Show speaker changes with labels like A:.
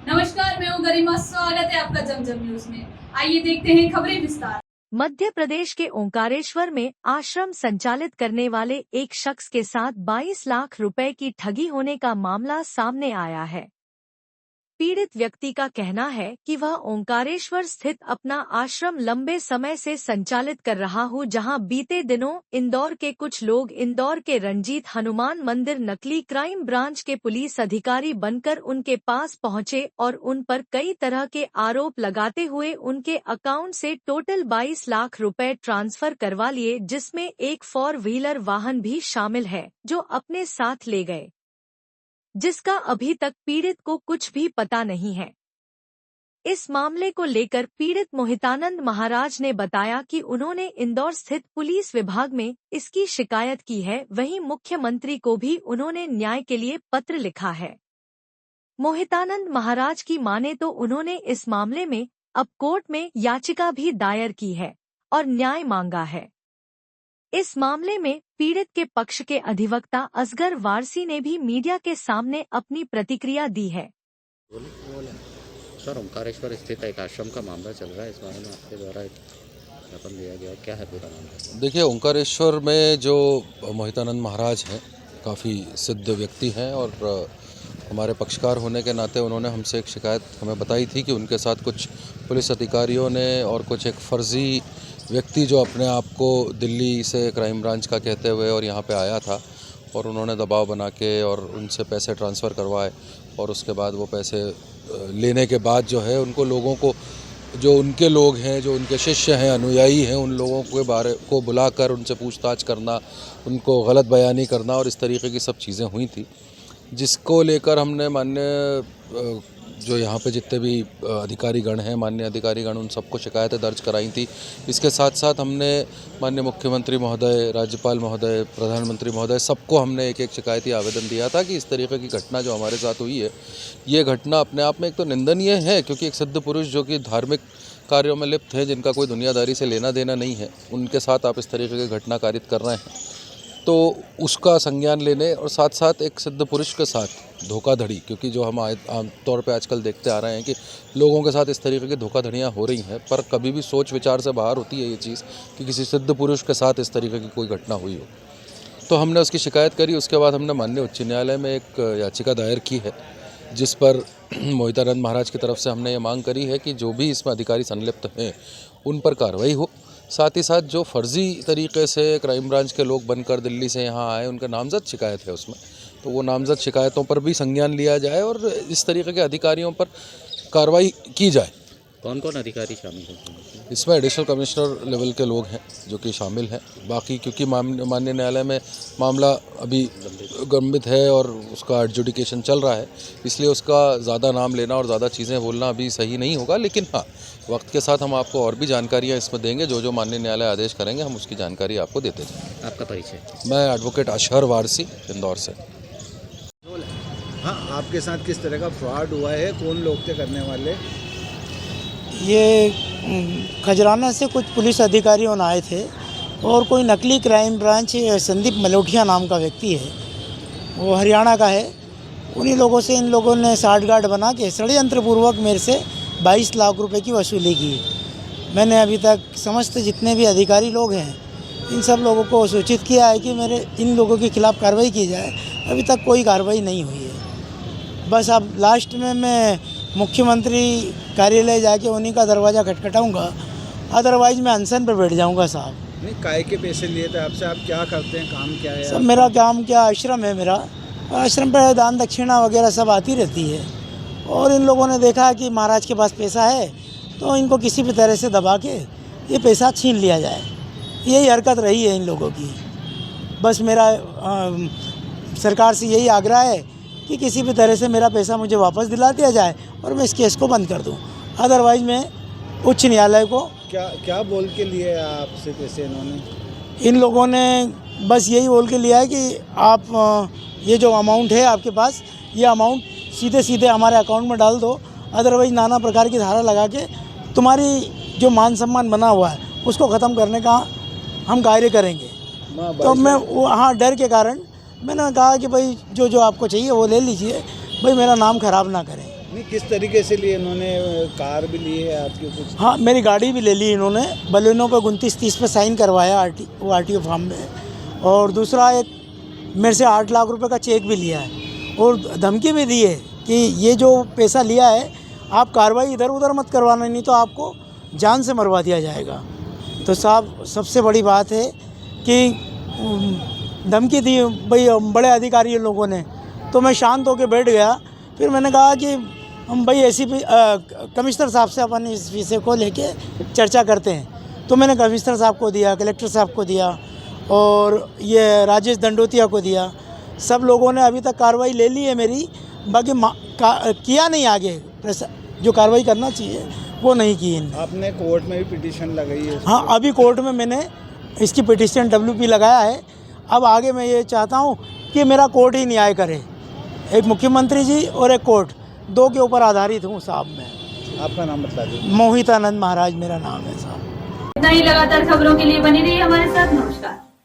A: नमस्कार, मैं हूँ गरिमा। स्वागत है आपका जमजम न्यूज में। आइए देखते हैं खबरें विस्तार।
B: मध्य प्रदेश के ओंकारेश्वर में आश्रम संचालित करने वाले एक शख्स के साथ 22 लाख रुपए की ठगी होने का मामला सामने आया है। पीड़ित व्यक्ति का कहना है कि वह ओंकारेश्वर स्थित अपना आश्रम लंबे समय से संचालित कर रहा हूं, जहां बीते दिनों इंदौर के कुछ लोग इंदौर के रंजीत हनुमान मंदिर नकली क्राइम ब्रांच के पुलिस अधिकारी बनकर उनके पास पहुंचे और उन पर कई तरह के आरोप लगाते हुए उनके अकाउंट से टोटल 22 लाख रुपए ट्रांसफर करवा लिए, जिसमें एक 4 व्हीलर वाहन भी शामिल है जो अपने साथ ले गए, जिसका अभी तक पीड़ित को कुछ भी पता नहीं है। इस मामले को लेकर पीड़ित मोहितानंद महाराज ने बताया कि उन्होंने इंदौर स्थित पुलिस विभाग में इसकी शिकायत की है। वहीं मुख्यमंत्री को भी उन्होंने न्याय के लिए पत्र लिखा है। मोहितानंद महाराज की माने तो उन्होंने इस मामले में अब कोर्ट में याचिका भी दायर की है और न्याय मांगा है। इस मामले में पीड़ित के पक्ष के अधिवक्ता असगर वारसी ने भी मीडिया के सामने अपनी प्रतिक्रिया दी है।
C: सर, ओंकारेश्वर स्थित एक आश्रम का मामला चल रहा है, इस बारे में आपके द्वारा एक ज्ञापन दिया गया, क्या है पूरा मामला?
D: देखिए, ओंकारेश्वर में जो मोहितानंद महाराज हैं काफ़ी सिद्ध व्यक्ति हैं और हमारे पक्षकार होने के नाते उन्होंने हमसे एक शिकायत हमें बताई थी कि उनके साथ कुछ पुलिस अधिकारियों ने और कुछ एक फर्जी व्यक्ति जो अपने आप को दिल्ली से क्राइम ब्रांच का कहते हुए और यहाँ पे आया था और उन्होंने दबाव बना के और उनसे पैसे ट्रांसफ़र करवाए और उसके बाद वो पैसे लेने के बाद जो है उनको लोगों को, जो उनके लोग हैं, जो उनके शिष्य हैं, अनुयायी हैं, उन लोगों के बारे को बुलाकर उनसे पूछताछ करना, उनको गलत बयानी करना और इस तरीके की सब चीज़ें हुई थी, जिसको लेकर हमने माननीय जो यहाँ पे जितने भी अधिकारीगण हैं, माननीय अधिकारीगण, उन सबको शिकायतें दर्ज कराई थी। इसके साथ साथ हमने माननीय मुख्यमंत्री महोदय, राज्यपाल महोदय, प्रधानमंत्री महोदय, सबको हमने एक एक शिकायती आवेदन दिया था कि इस तरीके की घटना जो हमारे साथ हुई है, ये घटना अपने आप में एक तो निंदनीय है, क्योंकि एक सिद्ध पुरुष जो कि धार्मिक कार्यों में लिप्त हैं, जिनका कोई दुनियादारी से लेना देना नहीं है, उनके साथ आप इस तरीके की घटना कारित कर रहे हैं, तो उसका संज्ञान लेने और साथ साथ एक सिद्ध पुरुष के साथ धोखाधड़ी, क्योंकि जो हम आम तौर पे आजकल देखते आ रहे हैं कि लोगों के साथ इस तरीके की धोखाधड़ियाँ हो रही हैं, पर कभी भी सोच विचार से बाहर होती है ये चीज़ कि किसी सिद्ध पुरुष के साथ इस तरीके की कोई घटना हुई हो। तो हमने उसकी शिकायत करी। उसके बाद हमने माननीय उच्च न्यायालय में एक याचिका दायर की है, जिस पर मोहितानंद महाराज की तरफ से हमने ये मांग करी है कि जो भी इसमें अधिकारी संलिप्त हैं उन पर कार्रवाई हो। साथ ही साथ जो फर्जी तरीके से क्राइम ब्रांच के लोग बनकर दिल्ली से यहाँ आए, उनका नामजद शिकायत है उसमें, तो वो नामजद शिकायतों पर भी संज्ञान लिया जाए और इस तरीके के अधिकारियों पर कार्रवाई की जाए।
C: कौन कौन अधिकारी शामिल हैं
D: इसमें? एडिशनल कमिश्नर लेवल के लोग हैं जो कि शामिल हैं। बाकी क्योंकि माननीय न्यायालय में मामला अभी गंभीर है और उसका एडजुडिकेशन चल रहा है, इसलिए उसका ज़्यादा नाम लेना और ज़्यादा चीज़ें बोलना अभी सही नहीं होगा। लेकिन हाँ, वक्त के साथ हम आपको और भी जानकारियाँ इसमें देंगे। जो माननीय न्यायालय आदेश करेंगे हम उसकी जानकारी आपको देते जाएंगे।
C: आपका परिचय?
D: मैं एडवोकेट असगर वारसी, इंदौर से।
E: हाँ, आपके साथ किस तरह का फ्रॉड हुआ है, कौन लोग थे करने वाले?
F: ये खजराना से कुछ पुलिस अधिकारियों आए थे और कोई नकली क्राइम ब्रांच संदीप मलोठिया नाम का व्यक्ति है, वो हरियाणा का है। उन्हीं लोगों से इन लोगों ने साठगांठ बना के षड्यंत्रपूर्वक मेरे से 22 लाख रुपए की वसूली की। मैंने अभी तक समस्त जितने भी अधिकारी लोग हैं इन सब लोगों को सूचित किया है कि मेरे इन लोगों के खिलाफ़ कार्रवाई की जाए। अभी तक कोई कार्रवाई नहीं हुई है। बस अब लास्ट में मैं मुख्यमंत्री कार्यालय जाके उन्हीं का दरवाज़ा खटखटाऊंगा, अदरवाइज मैं अनशन पर बैठ जाऊंगा साहब।
E: नहीं, काय के पैसे लिए थे आपसे? आप क्या करते हैं, काम क्या है?
F: सब मेरा काम क्या, आश्रम है मेरा, आश्रम पर दान दक्षिणा वगैरह सब आती रहती है। और इन लोगों ने देखा कि महाराज के पास पैसा है तो इनको किसी भी तरह से दबा के ये पैसा छीन लिया जाए, यही हरकत रही है इन लोगों की। बस मेरा सरकार से यही आग्रह है कि किसी भी तरह से मेरा पैसा मुझे वापस दिला दिया जाए और मैं इस केस को बंद कर दूं। अदरवाइज मैं उच्च न्यायालय को
E: क्या बोल के लिए आपसे पैसे इन्होंने?
F: इन लोगों ने बस यही बोल के लिया है कि आप ये जो अमाउंट है आपके पास, ये अमाउंट सीधे सीधे हमारे अकाउंट में डाल दो, अदरवाइज नाना प्रकार की धारा लगा के तुम्हारी जो मान सम्मान बना हुआ है उसको ख़त्म करने का हम कार्य करेंगे। तो मैं वहाँ डर के कारण मैंने कहा कि भाई जो आपको चाहिए वो ले लीजिए, भाई मेरा नाम ख़राब ना करें।
E: नहीं, किस तरीके से लिए इन्होंने? कार भी ली है आपकी कुछ?
F: हाँ, मेरी गाड़ी भी ले ली इन्होंने। बलेनो पे 29-30 पे साइन करवाया RTO फॉर्म में। और दूसरा एक मेरे से 8 लाख रुपए का चेक भी लिया है और धमकी भी दी है कि ये जो पैसा लिया है आप कार्रवाई इधर उधर मत करवाना, नहीं तो आपको जान से मरवा दिया जाएगा। तो साहब सबसे बड़ी बात है कि धमकी दी भाई बड़े अधिकारी लोगों ने, तो मैं शांत होकर बैठ गया। फिर मैंने कहा कि हम भाई ACP कमिश्नर साहब से अपन इस विषय को लेके चर्चा करते हैं। तो मैंने कमिश्नर साहब को दिया, कलेक्टर साहब को दिया और ये राजेश दंडोतिया को दिया। सब लोगों ने अभी तक कार्रवाई ले ली है मेरी, बाकी किया नहीं आगे जो कार्रवाई करना चाहिए वो नहीं की इन्होंने।
E: आपने कोर्ट में भी पिटीशन लगाई है?
F: हाँ, अभी कोर्ट में मैंने इसकी पिटीशन WP लगाया है। अब आगे मैं ये चाहता हूँ कि मेरा कोर्ट ही न्याय करे। एक मुख्यमंत्री जी और एक कोर्ट, दो के ऊपर आधारित हूँ साहब मैं।
E: आपका नाम बता दीजिए।
F: मोहितानंद महाराज मेरा नाम है साहब।
A: इतना ही लगातार खबरों के लिए बनी रही हमारे साथ। नमस्कार।